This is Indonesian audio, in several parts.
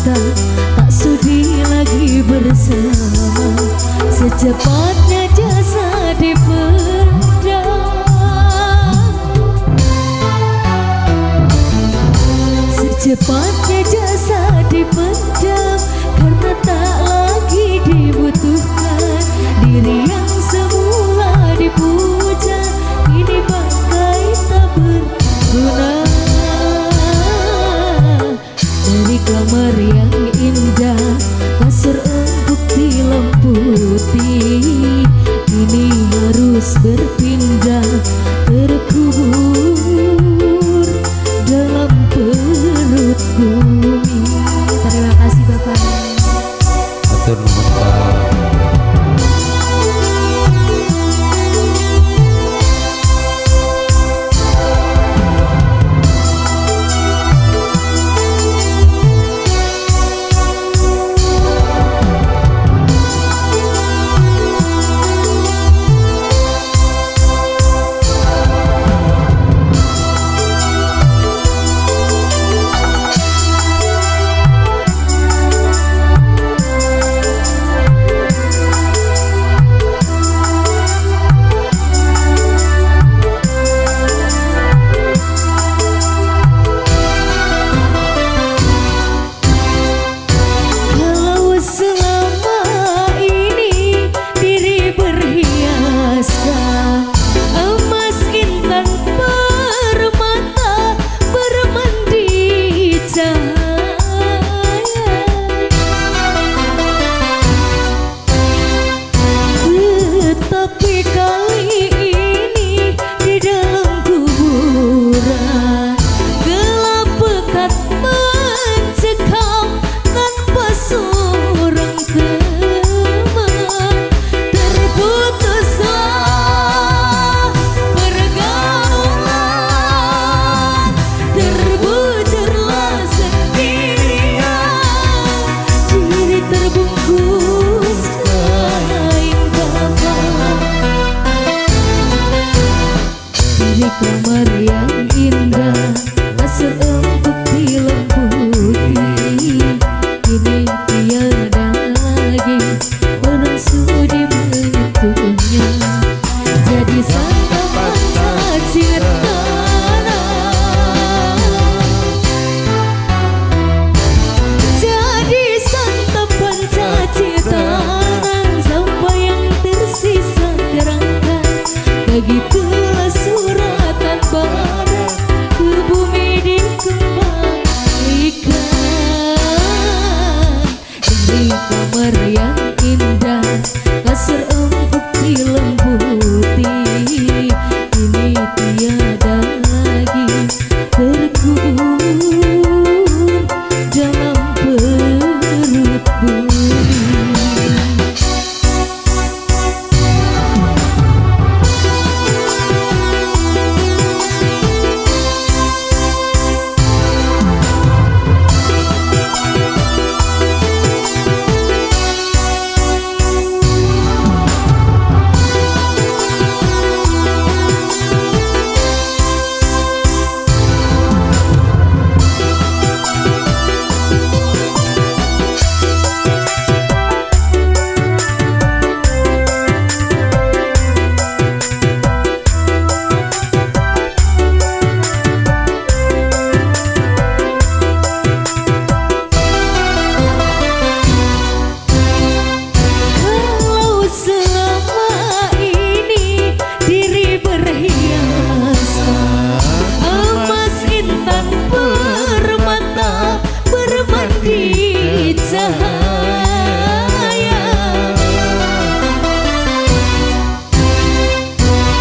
kita tak sudi lagi bersama. Secepatnya jasa dipendam, secepatnya jasa dipendam, karena tak lagi dibutuhkan. Diri yang semula dipuja kini bagai tak berguna. Dari kamar yang indah, kasur empuk dilemputi, kini harus berpindah, terkubur dalam perut bumi. Terima kasih Bapak. Atur nuhun Pak. Kamar yang indah, kasur empuk dilemputi, kini tiada lagi orang sudi menyentuhnya. Jadi santapan caci tanah, jadi santapan caci tanah, sampah yang tersisa terangkan. Begitulah suratan pada ke bumi dikembalikan. Dari kamar yang indah, kasur empuk dilemputi, kini tiada lagi terkubur dalam perut bumi.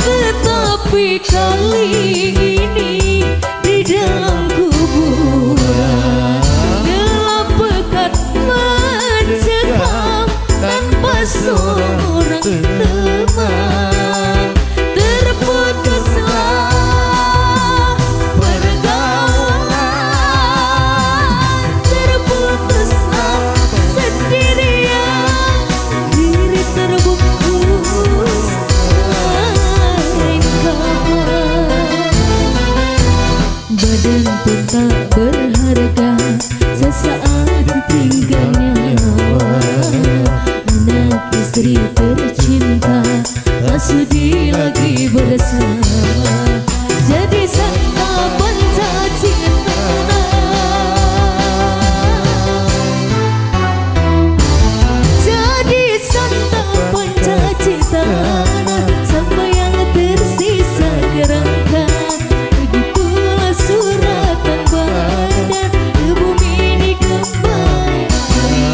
Tetapi kali ini di dalam kuburan, gelap pekat mencekam tanpa seorang teman. Terputuslah pergaulan, terputuslah sendirian, diri terbungkus kain kafan. Badan pun tak berharga, sesaat hingga nyawa. Anak istri tercinta tak sudi lagi bersama. Jadi santapan cinta, jadi santapan cinta. Sampai yang tersisa kerangka, begitulah suratan badan ke bumi ini kembali.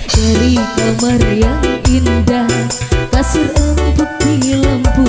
Dari kamar yang indah, kasur empuk di lampu